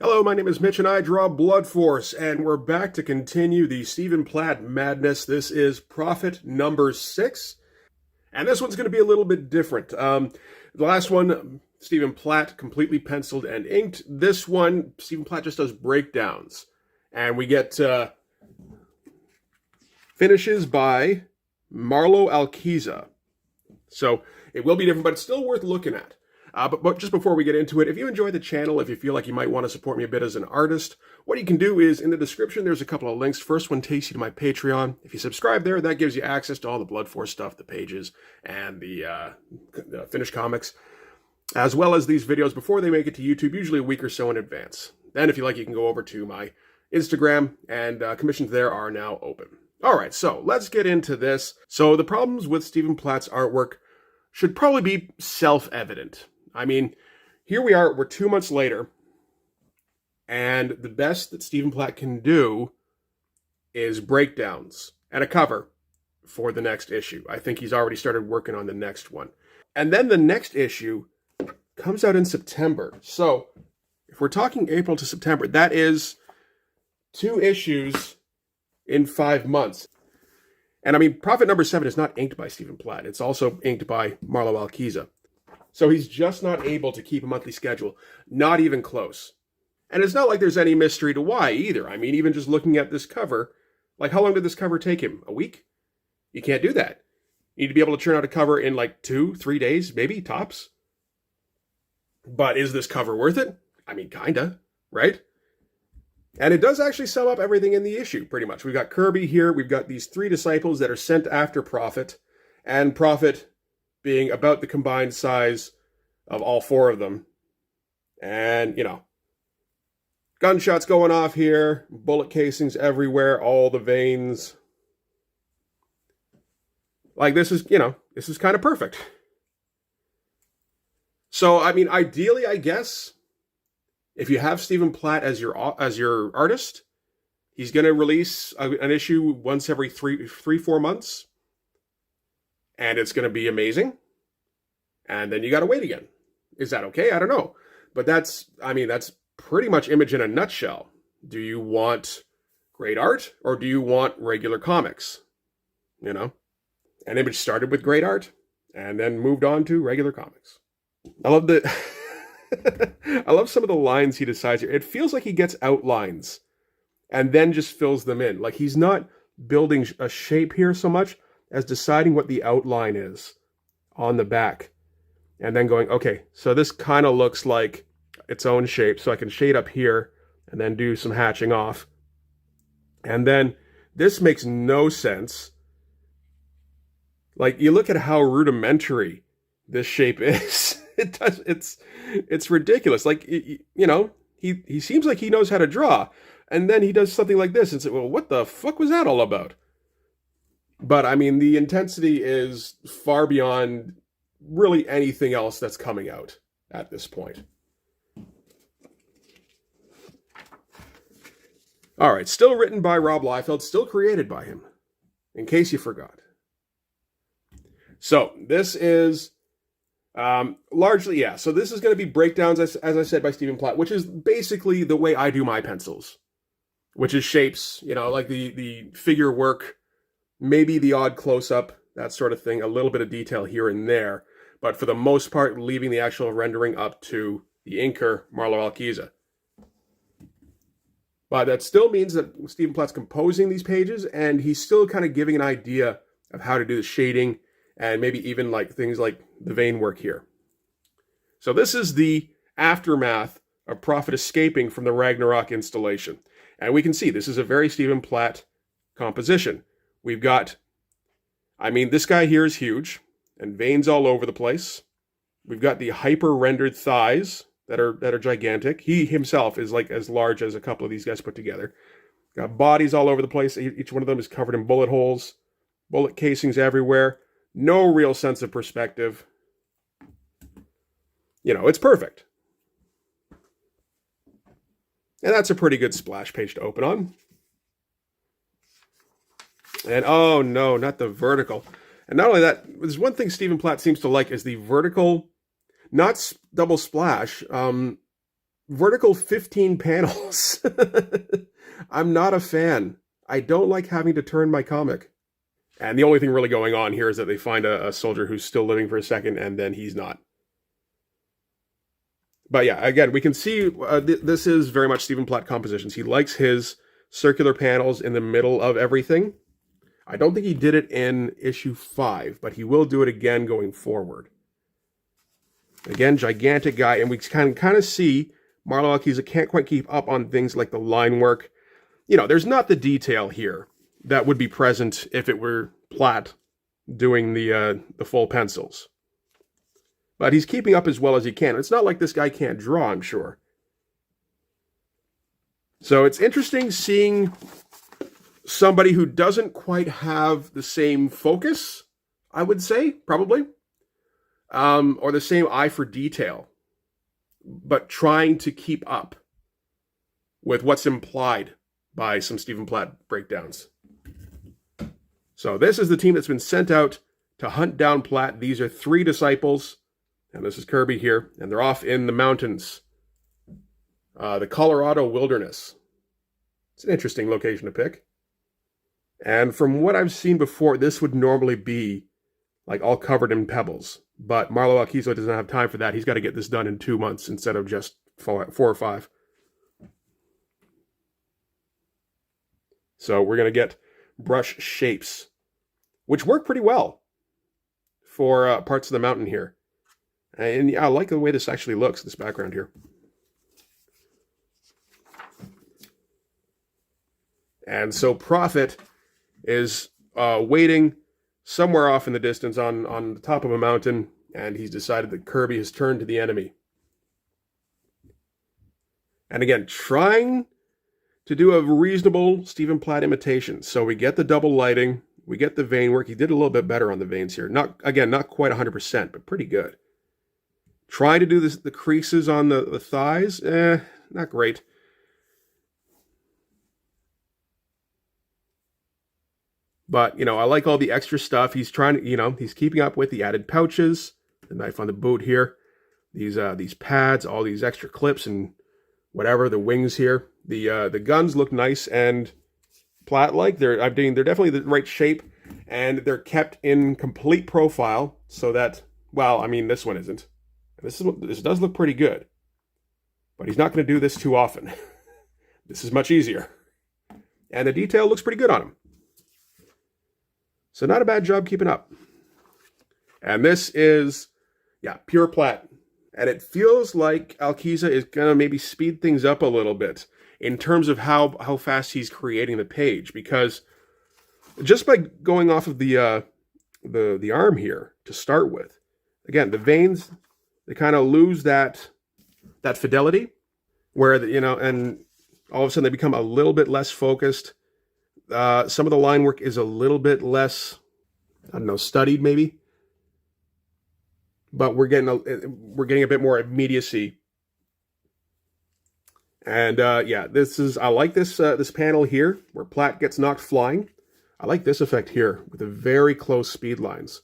Hello, my name is Mitch and I draw Blood Force, and we're back to continue the Stephen Platt madness. This is Prophet number 6, and this one's going to be a little bit different. The last one, Stephen Platt completely penciled and inked. This one, Stephen Platt just does breakdowns, and we get finishes by Marlo Alquiza. So it will be different, but it's still worth looking at. But just before we get into it, if you enjoy the channel, if you feel like you might want to support me a bit as an artist, what you can do is, in the description, there's a couple of links. First one takes you to my Patreon. If you subscribe there, that gives you access to all the Blood Force stuff, the pages, and the finished comics, as well as these videos before they make it to YouTube, usually a week or so in advance. Then, if you like, you can go over to my Instagram, and commissions there are now open. All right, so let's get into this. So the problems with Stephen Platt's artwork should probably be self-evident. I mean, here we are, we're 2 months later, and the best that Stephen Platt can do is breakdowns and a cover for the next issue. I think he's already started working on the next one. And then the next issue comes out in September. So if we're talking April to September, that is 2 issues in 5 months. And I mean, Prophet number 7 is not inked by Stephen Platt. It's also inked by Marlo Alquiza. So he's just not able to keep a monthly schedule, not even close. And it's not like there's any mystery to why either. I mean, even just looking at this cover, like how long did this cover take him? A week? You can't do that. You need to be able to churn out a cover in like 2-3 days, maybe, tops. But is this cover worth it? I mean, kinda, right? And it does actually sum up everything in the issue, pretty much. We've got Kirby here, we've got these 3 disciples that are sent after Prophet, and Prophet being about the combined size of all 4 of them. And, you know, gunshots going off here, bullet casings everywhere, all the veins. Like, this is, you know, this is kind of perfect. So, I mean, ideally, I guess, if you have Stephen Platt as your artist, he's going to release an issue once every 3-4 months. And it's going to be amazing. And then you got to wait again. Is that okay? I don't know. But that's pretty much Image in a nutshell. Do you want great art or do you want regular comics? You know? And Image started with great art and then moved on to regular comics. I love I love some of the lines he decides here. It feels like he gets outlines and then just fills them in. Like he's not building a shape here so much as deciding what the outline is on the back. And then going, okay, so this kind of looks like its own shape. So I can shade up here and then do some hatching off. And then this makes no sense. Like you look at how rudimentary this shape is. It's ridiculous. Like, you know, he seems like he knows how to draw. And then he does something like this and say, well, what the fuck was that all about? But, I mean, the intensity is far beyond really anything else that's coming out at this point. All right, still written by Rob Liefeld, still created by him, in case you forgot. So, this is largely, yeah, so this is going to be breakdowns, as I said, by Stephen Platt, which is basically the way I do my pencils, which is shapes, you know, like the figure work, maybe the odd close-up, that sort of thing, a little bit of detail here and there, but for the most part, leaving the actual rendering up to the inker, Marlo Alquiza. But that still means that Stephen Platt's composing these pages, and he's still kind of giving an idea of how to do the shading, and maybe even like things like the vein work here. So this is the aftermath of Prophet escaping from the Ragnarok installation. And we can see this is a very Stephen Platt composition. We've got, I mean, this guy here is huge, and veins all over the place. We've got the hyper-rendered thighs that are gigantic. He himself is like as large as a couple of these guys put together. Got bodies all over the place. Each one of them is covered in bullet holes, bullet casings everywhere. No real sense of perspective. You know, it's perfect. And that's a pretty good splash page to open on. And oh no, not the vertical. And not only that, there's one thing Stephen Platt seems to like is the vertical, not double splash, vertical 15 panels. I'm not a fan. I don't like having to turn my comic. And the only thing really going on here is that they find a soldier who's still living for a second, and then he's not. But yeah, again, we can see this is very much Stephen Platt compositions. He likes his circular panels in the middle of everything. I don't think he did it in issue 5, but he will do it again going forward. Again, gigantic guy, and we can kind of see Marlo Alquiza can't quite keep up on things like the line work. You know, there's not the detail here that would be present if it were Platt doing the full pencils. But he's keeping up as well as he can. It's not like this guy can't draw, I'm sure. So it's interesting seeing somebody who doesn't quite have the same focus, I would say, probably, or the same eye for detail, but trying to keep up with what's implied by some Stephen Platt breakdowns. So this is the team that's been sent out to hunt down Platt. These are 3 disciples, and this is Kirby here, and they're off in the mountains, the Colorado wilderness. It's an interesting location to pick. And from what I've seen before, this would normally be like all covered in pebbles. But Marlo Alquiza doesn't have time for that. He's got to get this done in 2 months instead of just 4 or 5. So we're going to get brush shapes, which work pretty well for parts of the mountain here. And yeah, I like the way this actually looks, this background here. And so Prophet is waiting somewhere off in the distance on the top of a mountain, and he's decided that Kirby has turned to the enemy. And again, trying to do a reasonable Stephen Platt imitation. So we get the double lighting, we get the vein work. He did a little bit better on the veins here. Not quite 100%, but pretty good. Trying to do this, the creases on the thighs, not great. But, you know, I like all the extra stuff. He's trying to, you know, he's keeping up with the added pouches, the knife on the boot here, these pads, all these extra clips and whatever, the wings here. The guns look nice and Platt-like. They're definitely the right shape, and they're kept in complete profile so that, well, I mean, this one isn't. This does look pretty good, but he's not going to do this too often. This is much easier. And the detail looks pretty good on him. So not a bad job keeping up. And this is, yeah, pure Platt. And it feels like Alquiza is going to maybe speed things up a little bit in terms of how fast he's creating the page. Because just by going off of the arm here to start with, again, the veins, they kind of lose that fidelity where, you know, and all of a sudden they become a little bit less focused. Some of the line work is a little bit less, I don't know, studied maybe. But we're getting a bit more immediacy. And yeah, I like this panel here where Platt gets knocked flying. I like this effect here with the very close speed lines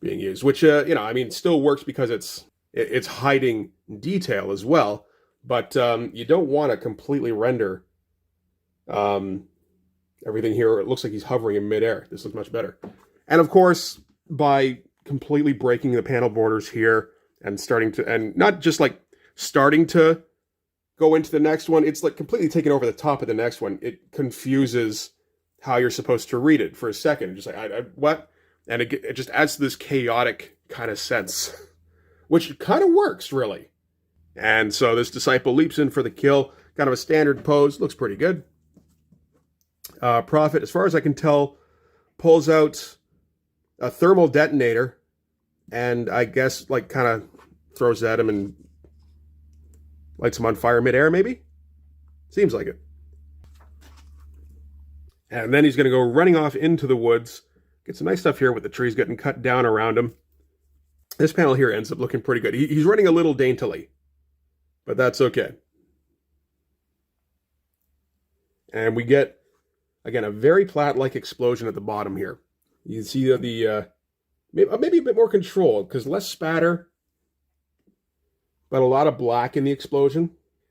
being used, which you know, I mean, still works because it's hiding detail as well. But you don't want to completely render everything here. It looks like he's hovering in midair. This looks much better. And of course, by completely breaking the panel borders here and not just like starting to go into the next one, it's like completely taking over the top of the next one. It confuses how you're supposed to read it for a second. Just like, what? And it just adds to this chaotic kind of sense, which kind of works, really. And so this disciple leaps in for the kill. Kind of a standard pose. Looks pretty good. Prophet, as far as I can tell, pulls out a thermal detonator and I guess like kind of throws it at him and lights him on fire midair, maybe? Seems like it. And then he's going to go running off into the woods. Get some nice stuff here with the trees getting cut down around him. This panel here ends up looking pretty good. He's running a little daintily, but that's okay. And we get, again, a very Platt-like explosion at the bottom here. You can see maybe a bit more control, because less spatter, but a lot of black in the explosion.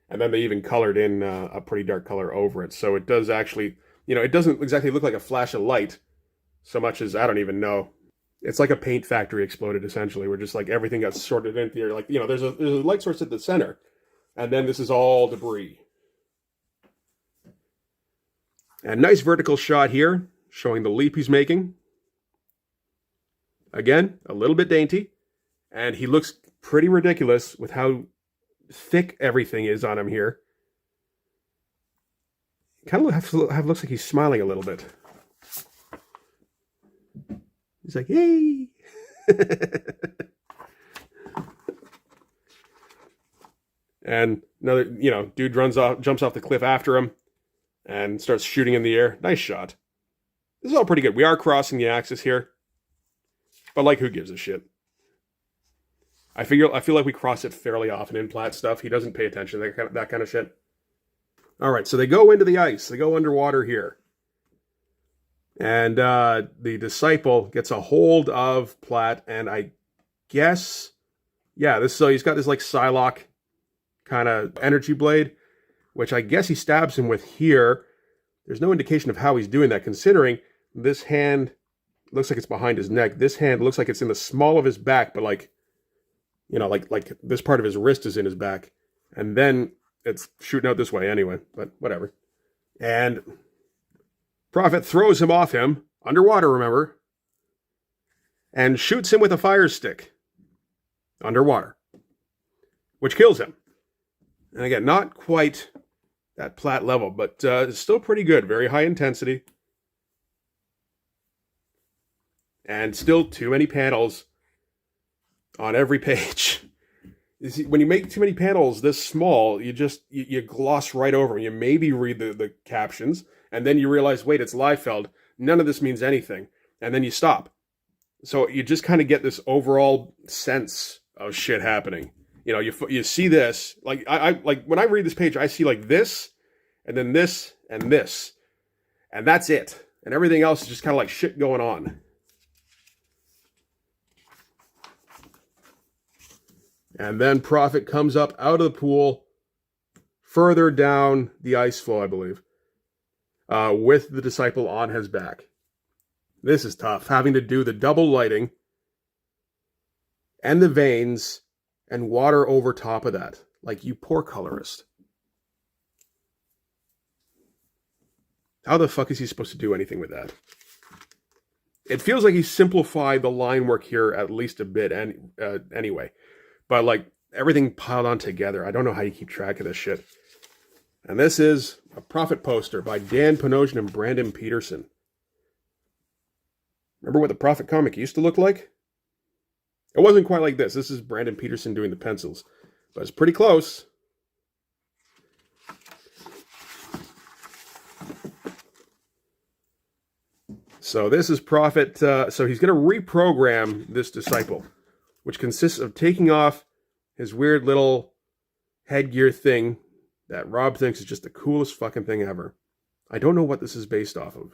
And then they even colored in a pretty dark color over it. So it does actually, it doesn't exactly look like a flash of light so much as, I don't even know. It's like a paint factory exploded, essentially, where just like everything got sorted into here. Like, there's a light source at the center, and then this is all debris. And nice vertical shot here, showing the leap he's making. Again, a little bit dainty, and he looks pretty ridiculous with how thick everything is on him here. Kind of looks like he's smiling a little bit. He's like, hey! And another, dude jumps off the cliff after him and starts shooting in the air. Nice shot. This is all pretty good. We are crossing the axis here. But, like, who gives a shit? I feel like we cross it fairly often in Platt stuff. He doesn't pay attention to that kind of shit. All right, so they go into the ice. They go underwater here. And the disciple gets a hold of Platt, and I guess, yeah, so he's got this, like, Psylocke kind of energy blade, which I guess he stabs him with here. There's no indication of how he's doing that, considering this hand looks like it's behind his neck. This hand looks like it's in the small of his back, but like this part of his wrist is in his back. And then it's shooting out this way anyway, but whatever. And Prophet throws him off him, underwater, remember, and shoots him with a fire stick underwater, which kills him. And again, not quite that Platt level, but still pretty good. Very high intensity. And still too many panels on every page. You see, when you make too many panels this small, you gloss right over them. You maybe read the captions, and then you realize, wait, it's Liefeld. None of this means anything. And then you stop. So you just kind of get this overall sense of shit happening. You see this, like I when I read this page, I see like this, and then this, and this. And that's it. And everything else is just kind of like shit going on. And then Prophet comes up out of the pool, further down the ice floe, I believe, with the disciple on his back. This is tough, having to do the double lighting and the veins and water over top of that. Like, you poor colorist. How the fuck is he supposed to do anything with that? It feels like he simplified the line work here at least a bit, and anyway. But, like, everything piled on together. I don't know how you keep track of this shit. And this is a Prophet poster by Dan Panosian and Brandon Peterson. Remember what the Prophet comic used to look like? It wasn't quite like this. This is Brandon Peterson doing the pencils. But it's pretty close. So this is Prophet. So he's going to reprogram this disciple, which consists of taking off his weird little headgear thing that Rob thinks is just the coolest fucking thing ever. I don't know what this is based off of.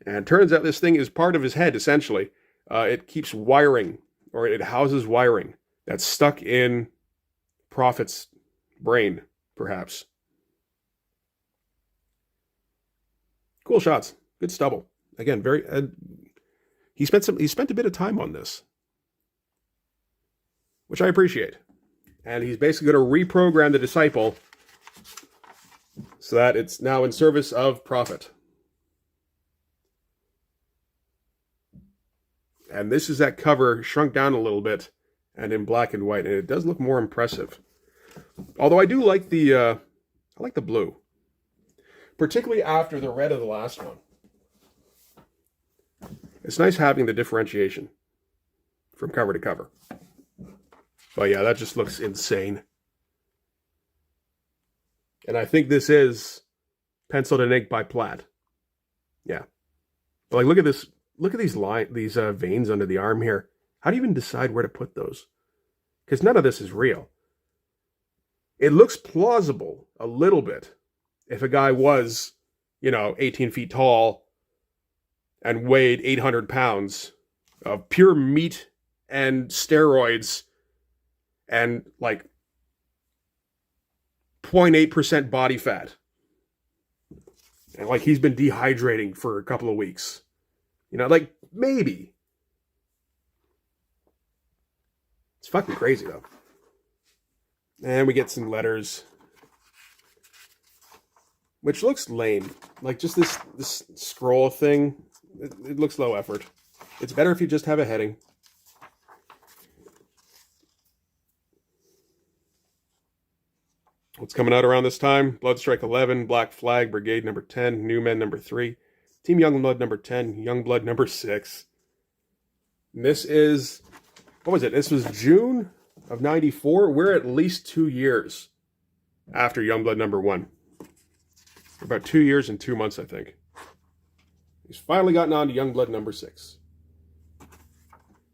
And it turns out this thing is part of his head, essentially. It keeps wiring, or it houses wiring that's stuck in Prophet's brain, perhaps. Cool shots. Good stubble. Again, very... he spent a bit of time on this, which I appreciate. And he's basically going to reprogram the disciple so that it's now in service of Prophet. And this is that cover shrunk down a little bit and in black and white, and it does look more impressive. Although I do like the blue, particularly after the red of the last one. It's nice having the differentiation from cover to cover. But yeah, that just looks insane. And I think this is penciled and inked by Platt. Yeah. But like, look at this. Look at these veins under the arm here. How do you even decide where to put those? Because none of this is real. It looks plausible a little bit if a guy was, 18 feet tall and weighed 800 pounds of pure meat and steroids and, like, 0.8% body fat. And like he's been dehydrating for a couple of weeks. You know, like maybe. It's fucking crazy though. And we get some letters. Which looks lame. Like just this scroll thing. It looks low effort. It's better if you just have a heading. What's coming out around this time? Bloodstrike 11, Black Flag, Brigade number 10, New Men number 3, Team Youngblood number 10, Youngblood number 6. And this is, what was it? This was June of 94. We're at least 2 years after Youngblood number 1. About 2 years and 2 months, I think. He's finally gotten on to Youngblood number 6.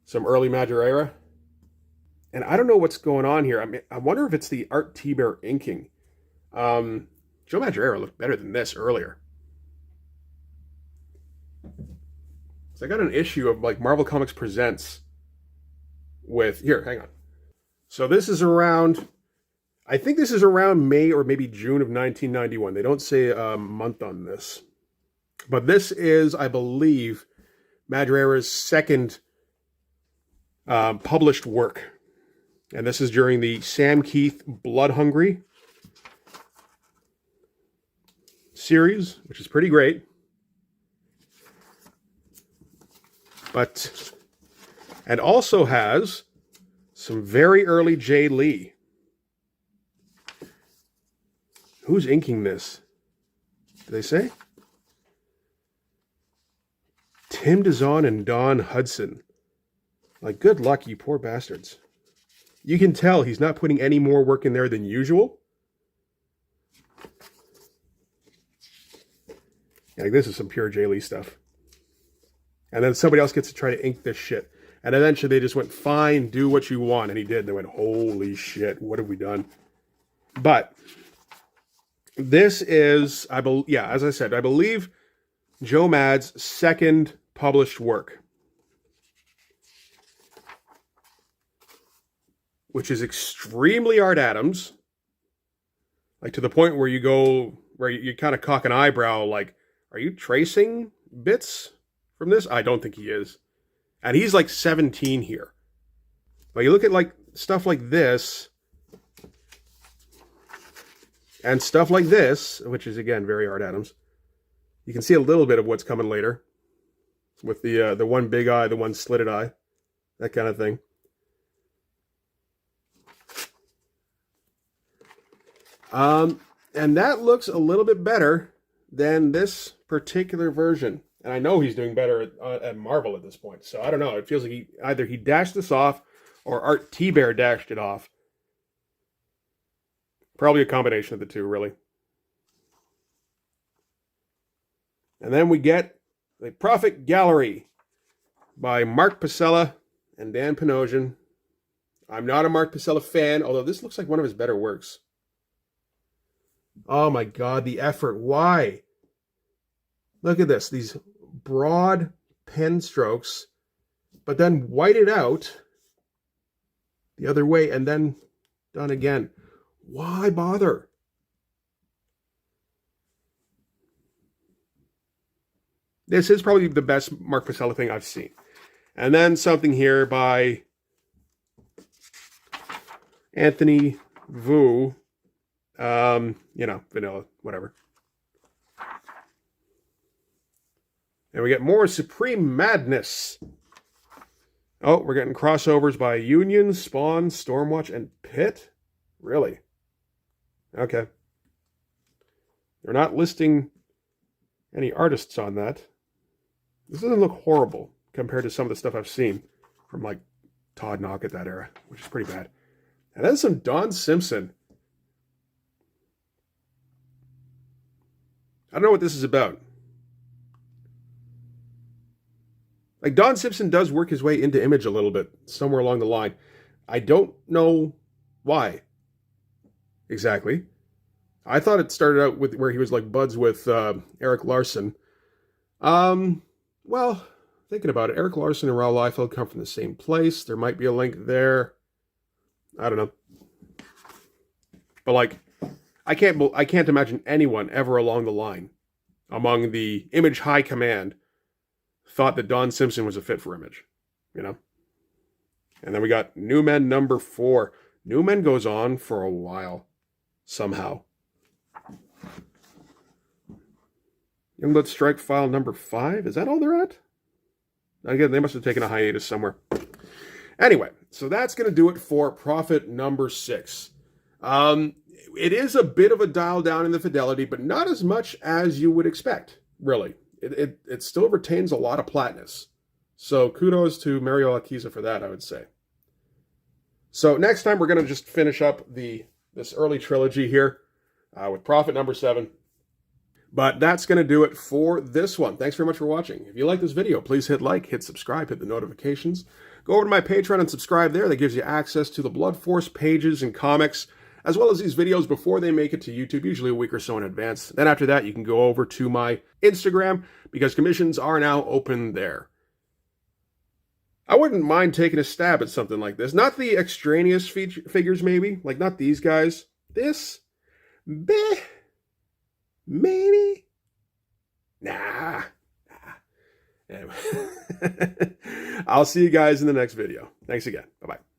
Some early Madureira. And I don't know what's going on here. I mean, I wonder if it's the Art T-Bear inking. Joe Madureira looked better than this earlier. So I got an issue of like Marvel Comics Presents with, here, hang on. So this is around, I think this is around May or maybe June of 1991. They don't say a month on this. But this is, I believe, Madureira's second published work. And this is during the Sam Keith Blood Hungry series, which is pretty great. But, and also has some very early Jay Lee. Who's inking this? Did they say? Tim DeZahn and Don Hudson. Like, good luck, you poor bastards. You can tell he's not putting any more work in there than usual. Like, this is some pure Jay Lee stuff. And then somebody else gets to try to ink this shit. And eventually they just went, fine, do what you want. And he did. And they went, holy shit, what have we done? But this is, as I said, I believe Joe Mad's second published work. Which is extremely Art Adams. Like to the point where you go, where you kind of cock an eyebrow, like, are you tracing bits from this? I don't think he is. And he's like 17 here. But you look at like stuff like this, and stuff like this, which is again very Art Adams. You can see a little bit of what's coming later. With the one big eye, the one slitted eye. That kind of thing. And that looks a little bit better than this particular version. And I know he's doing better at Marvel at this point. So I don't know. It feels like either he dashed this off or Art T-Bear dashed it off. Probably a combination of the two, really. And then we get The Prophet Gallery by Mark Pacella and Dan Panosian. I'm not a Mark Pacella fan, although this looks like one of his better works. Oh my God, the effort. Why? Look at this. These broad pen strokes, but then white it out the other way and then done again. Why bother? This is probably the best Mark Pacella thing I've seen. And then something here by Anthony Vu. Vanilla, whatever. And we get more Supreme Madness. Oh, we're getting crossovers by Union, Spawn, Stormwatch, and Pit? Really? Okay. They're not listing any artists on that. This doesn't look horrible compared to some of the stuff I've seen from like Todd Knock at that era, which is pretty bad. And then some Don Simpson. I don't know what this is about. Like, Don Simpson does work his way into Image a little bit, somewhere along the line. I don't know why exactly. I thought it started out with where he was like buds with Eric Larson. Well, thinking about it, Eric Larson and Raoul Liefeld come from the same place. There might be a link there. I don't know. But like, I can't imagine anyone ever along the line among the Image high command thought that Don Simpson was a fit for Image, you know? And then we got New Men number 4. New Men goes on for a while, somehow. Youngblood Strike file number 5. Is that all they're at? Again, they must have taken a hiatus somewhere. Anyway, so that's going to do it for Prophet number 6. It is a bit of a dial down in the fidelity, but not as much as you would expect, really. It still retains a lot of Plattness. So kudos to Mario Alquiza for that, I would say. So next time we're going to just finish up this early trilogy here with Prophet number 7. But that's going to do it for this one. Thanks very much for watching. If you like this video, please hit like, hit subscribe, hit the notifications. Go over to my Patreon and subscribe there. That gives you access to the Blood Force pages and comics, as well as these videos before they make it to YouTube, usually a week or so in advance. Then after that, you can go over to my Instagram, because commissions are now open there. I wouldn't mind taking a stab at something like this. Not the extraneous figures, maybe. Like, not these guys. This? Maybe? Nah. Anyway. I'll see you guys in the next video. Thanks again. Bye-bye.